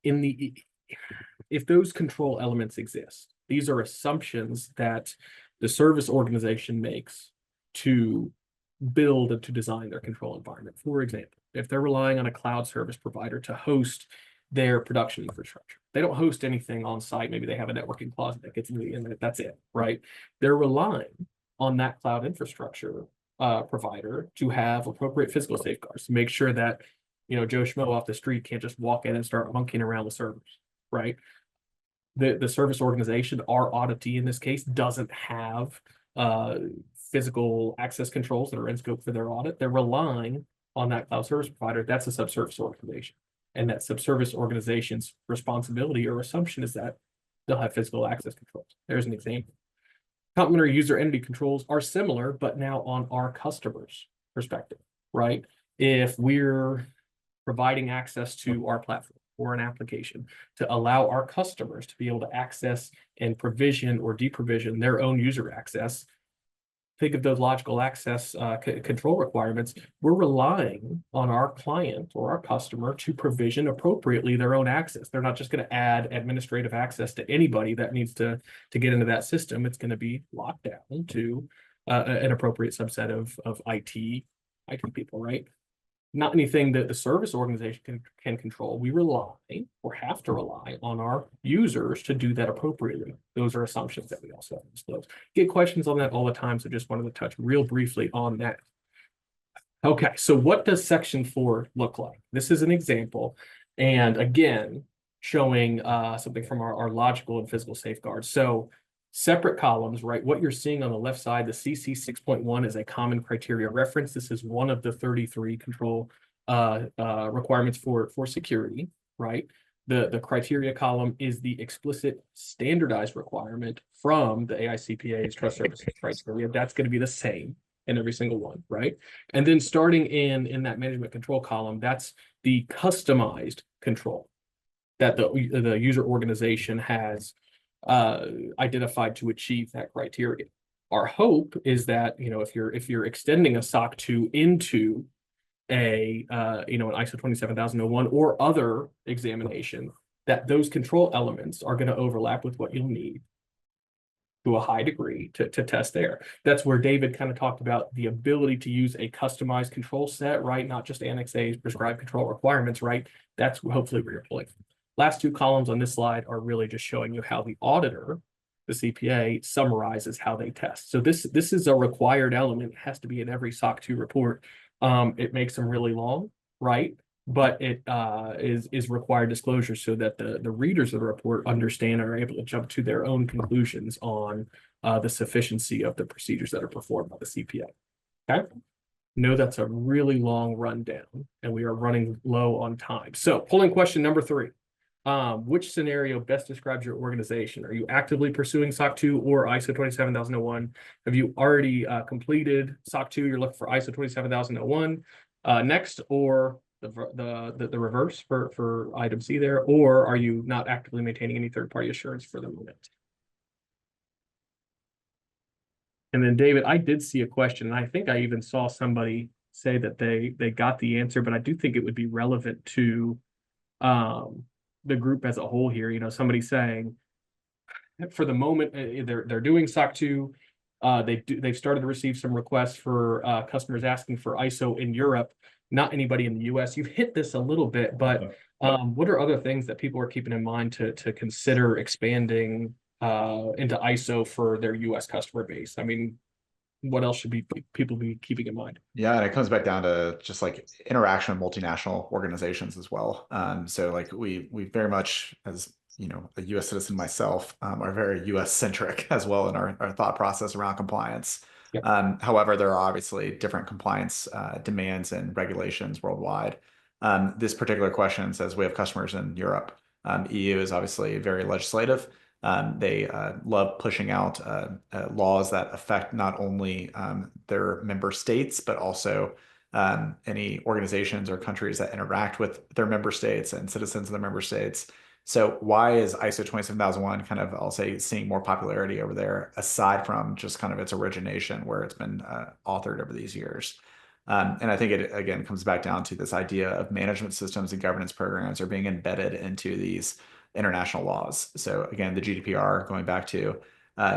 If those control elements exist, these are assumptions that the service organization makes to build and to design their control environment. For example, if they're relying on a cloud service provider to host their production infrastructure, they don't host anything on site. Maybe they have a networking closet that gets into the internet. That's it, right? They're relying on that cloud infrastructure provider to have appropriate physical safeguards to make sure that, Joe Schmo off the street can't just walk in and start monkeying around the servers, right? The service organization, our auditee in this case, doesn't have physical access controls that are in scope for their audit. They're relying on that cloud service provider. That's a subservice organization. And that subservice organization's responsibility or assumption is that they'll have physical access controls. There's an example. Complementary user entity controls are similar, but now on our customer's perspective, right? If we're providing access to our platform or an application to allow our customers to be able to access and provision or deprovision their own user access, think of those logical access control requirements. We're relying on our client or our customer to provision appropriately their own access. They're not just going to add administrative access to anybody that needs to get into that system. It's going to be locked down to an appropriate subset of IT people, right? Not anything that the service organization can control. We rely or have to rely on our users to do that appropriately. Those are assumptions that we also have to disclose. Get questions on that all the time, so just wanted to touch real briefly on that. Okay, so what does section 4 look like? This is an example, and again, showing something from our logical and physical safeguards. So separate columns, right? What you're seeing on the left side, the CC 6.1 is a common criteria reference. This is one of the 33 control requirements for security, right? The criteria column is the explicit standardized requirement from the AICPA's trust services criteria. That's going to be the same in every single one, right? And then starting in that management control column, that's the customized control that the user organization has identified to achieve that criteria. Our hope is that, if you're extending a SOC 2 into an ISO 27001 or other examination, that those control elements are going to overlap with what you'll need to a high degree to test there. That's where David kind of talked about the ability to use a customized control set, right? Not just Annex A's prescribed control requirements, right? That's hopefully where you're pulling from. Last two columns on this slide are really just showing you how the auditor, the CPA, summarizes how they test. So this is a required element. It has to be in every SOC 2 report. It makes them really long, right? But it is required disclosure so that the readers of the report understand and are able to jump to their own conclusions on the sufficiency of the procedures that are performed by the CPA. Okay. No, that's a really long rundown, and we are running low on time. So polling question number 3. Which scenario best describes your organization? Are you actively pursuing SOC 2 or ISO 27001? Have you already completed SOC 2? You're looking for ISO 27001 next, or the reverse for item C there, or are you not actively maintaining any third-party assurance for the moment? And then David, I did see a question, and I think I even saw somebody say that they got the answer, but I do think it would be relevant to the group as a whole here. You know, somebody saying for the moment they're doing SOC 2. They've started to receive some requests for customers asking for ISO in Europe, not anybody in the US. You've hit this a little bit, but what are other things that people are keeping in mind to consider expanding into ISO for their US customer base? I mean, what else should people be keeping in mind? Yeah, and it comes back down to just like interaction with multinational organizations as well. So like we very much, as you know, a U.S. citizen myself, are very U.S. centric as well in our thought process around compliance. Yep. However, there are obviously different compliance demands and regulations worldwide. This particular question says we have customers in Europe. EU is obviously very legislative. They love pushing out laws that affect not only their member states, but also any organizations or countries that interact with their member states and citizens of their member states. So why is ISO 27001 kind of, I'll say, seeing more popularity over there, aside from just kind of its origination where it's been authored over these years? And I think it, again, comes back down to this idea of management systems and governance programs are being embedded into these international laws. So again, the GDPR, going back to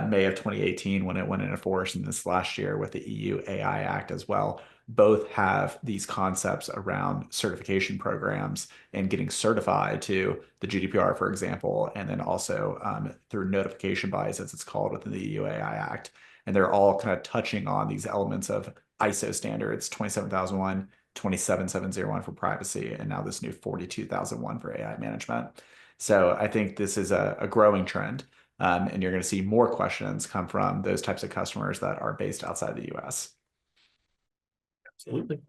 May of 2018 when it went into force, and this last year with the EU AI Act as well, both have these concepts around certification programs and getting certified to the GDPR, for example, and then also through notification bodies, as it's called within the EU AI Act. And they're all kind of touching on these elements of ISO standards, 27001, 27701 for privacy, and now this new 42001 for AI management. So I think this is a growing trend, and you're going to see more questions come from those types of customers that are based outside the US. Absolutely.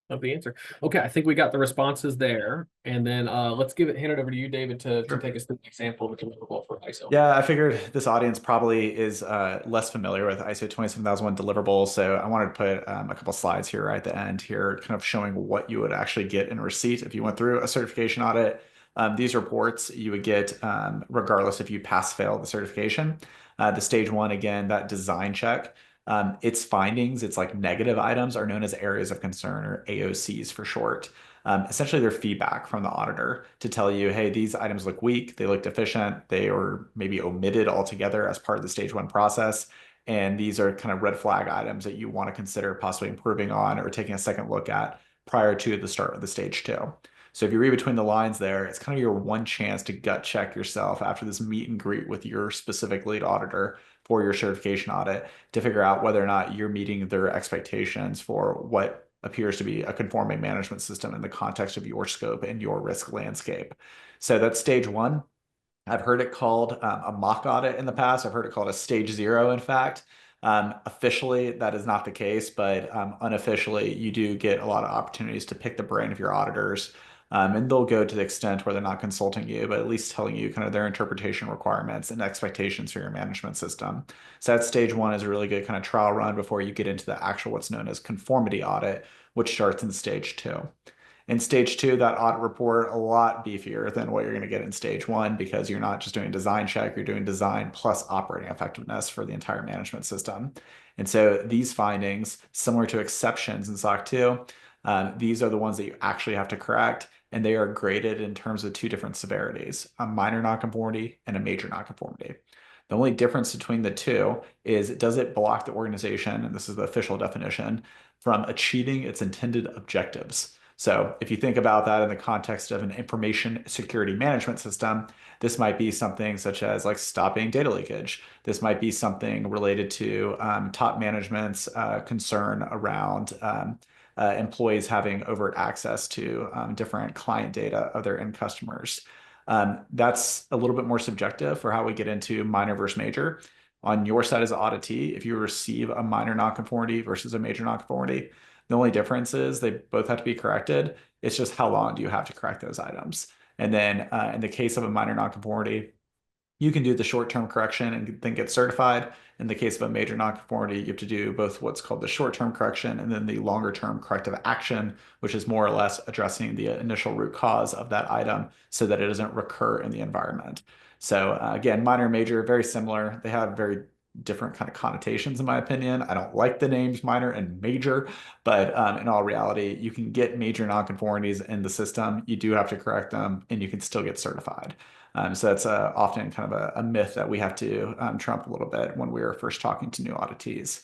Love the answer. Okay, I think we got the responses there. And then let's hand it over to you, David, to take us through the example of a deliverable for ISO. Yeah, I figured this audience probably is less familiar with ISO 27001 deliverables. So I wanted to put a couple slides here right at the end here, kind of showing what you would actually get in receipt if you went through a certification audit. These reports you would get regardless if you pass-fail the certification. The stage 1, again, that design check. Its findings, its like negative items, are known as areas of concern, or AOCs for short. Essentially, they're feedback from the auditor to tell you, hey, these items look weak, they look deficient, they were maybe omitted altogether as part of the stage 1 process. And these are kind of red flag items that you want to consider possibly improving on or taking a second look at prior to the start of the stage 2. So if you read between the lines there, it's kind of your one chance to gut check yourself after this meet and greet with your specific lead auditor for your certification audit to figure out whether or not you're meeting their expectations for what appears to be a conforming management system in the context of your scope and your risk landscape. So that's stage 1. I've heard it called a mock audit in the past. I've heard it called a stage 0, in fact. Officially, that is not the case, but unofficially, you do get a lot of opportunities to pick the brain of your auditors. And they'll go to the extent where they're not consulting you, but at least telling you kind of their interpretation requirements and expectations for your management system. So that stage 1 is a really good kind of trial run before you get into the actual what's known as conformity audit, which starts in stage 2. In stage 2, that audit report a lot beefier than what you're going to get in stage 1 because you're not just doing design check, you're doing design plus operating effectiveness for the entire management system. And so these findings, similar to exceptions in SOC 2, these are the ones that you actually have to correct, and they are graded in terms of 2 different severities, a minor nonconformity and a major nonconformity. The only difference between the two is, does it block the organization, and this is the official definition, from achieving its intended objectives? So if you think about that in the context of an information security management system, this might be something such as like stopping data leakage. This might be something related to top management's concern around employees having overt access to different client data of their end customers. That's a little bit more subjective for how we get into minor versus major. On your side as an auditee, if you receive a minor nonconformity versus a major nonconformity, the only difference is they both have to be corrected. It's just how long do you have to correct those items? And then in the case of a minor nonconformity, you can do the short-term correction and then get certified. In the case of a major nonconformity, you have to do both what's called the short-term correction and then the longer-term corrective action, which is more or less addressing the initial root cause of that item so that it doesn't recur in the environment. So again, minor and major, very similar. They have very different kind of connotations, in my opinion. I don't like the names minor and major, but in all reality, you can get major nonconformities in the system. You do have to correct them, and you can still get certified. So that's often kind of a myth that we have to trump a little bit when we are first talking to new auditees.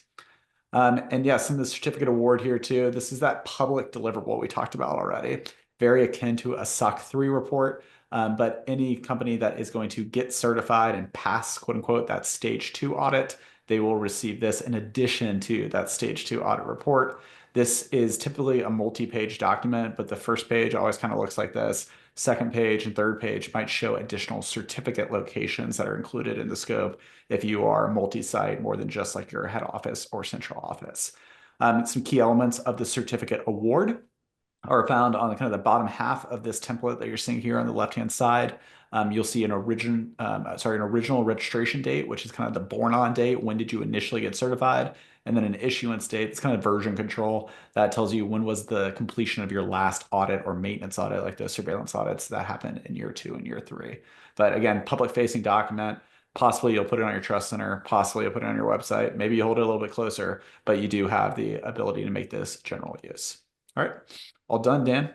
And yes, in the certificate award here too, this is that public deliverable we talked about already, very akin to a SOC 3 report. But any company that is going to get certified and pass, quote unquote, that stage 2 audit, they will receive this in addition to that stage 2 audit report. This is typically a multi-page document, but the first page always kind of looks like this. Second page and third page might show additional certificate locations that are included in the scope if you are multi-site, more than just like your head office or central office. Some key elements of the certificate award are found on the kind of the bottom half of this template that you're seeing here on the left-hand side. You'll see an original registration date, which is kind of the born on date. When did you initially get certified? And then an issuance date. It's kind of version control that tells you when was the completion of your last audit or maintenance audit, like those surveillance audits that happened in year 2 and year 3. But again, public facing document. Possibly you'll put it on your trust center, possibly you'll put it on your website. Maybe you hold it a little bit closer, but you do have the ability to make this general use. All right, all done, Dan?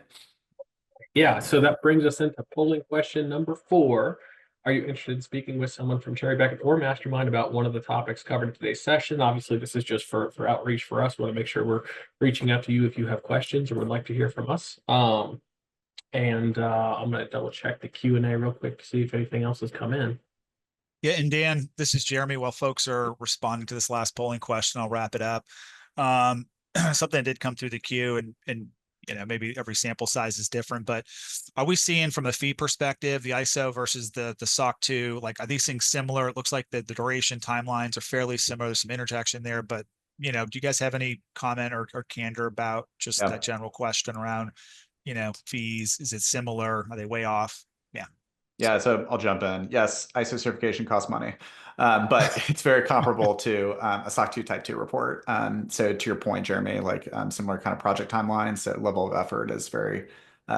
Yeah, so that brings us into polling question number 4. Are you interested in speaking with someone from Cherry Beckett or Mastermind about one of the topics covered in today's session? Obviously, this is just for outreach for us. We want to make sure we're reaching out to you if you have questions or would like to hear from us. I'm going to double check the Q&A real quick to see if anything else has come in. Yeah, and Dan, this is Jeremy. While folks are responding to this last polling question, I'll wrap it up. Something did come through the queue, and you know, maybe every sample size is different, but are we seeing from a fee perspective, the ISO versus the SOC 2, like, are these things similar? It looks like the duration timelines are fairly similar. There's some interjection there, but you know, do you guys have any comment or candor about just that general question around, you know, fees? Is it similar? Are they way off? Yeah. Yeah, so I'll jump in. Yes, ISO certification costs money, but it's very comparable to a SOC 2 Type 2 report. So to your point, Jeremy, like similar kind of project timelines, so level of effort is very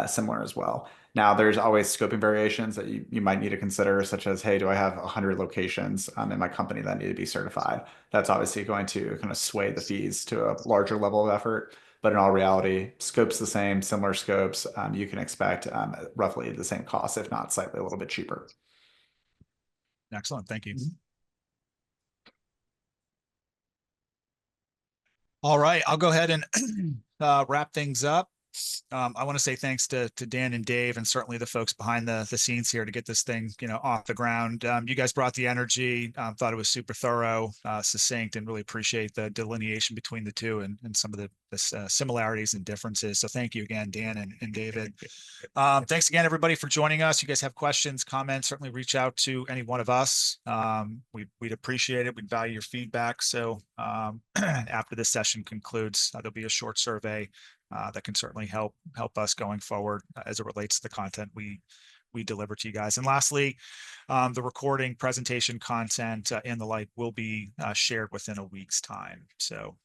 similar as well. Now, there's always scoping variations that you might need to consider, such as, hey, do I have 100 locations in my company that need to be certified? That's obviously going to kind of sway the fees to a larger level of effort. But in all reality, scope's the same, similar scopes. You can expect roughly the same cost, if not slightly a little bit cheaper. Excellent. Thank you. All right, I'll go ahead and wrap things up. I want to say thanks to Dan and Dave, and certainly the folks behind the scenes here to get this thing, you know, off the ground. You guys brought the energy. Thought it was super thorough, succinct, and really appreciate the delineation between the two and some of the similarities and differences. So thank you again, Dan and David. Thanks again, everybody, for joining us. You guys have questions, comments, certainly reach out to any one of us. We'd appreciate it. We'd value your feedback. So after this session concludes, there'll be a short survey that can certainly help us going forward as it relates to the content we deliver to you guys. And lastly, the recording, presentation content, and the like will be shared within a week's time. So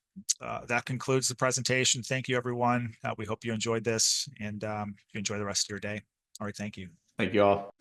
that concludes the presentation. Thank you, everyone. We hope you enjoyed this, and you enjoy the rest of your day. All right, thank you. Thank you all.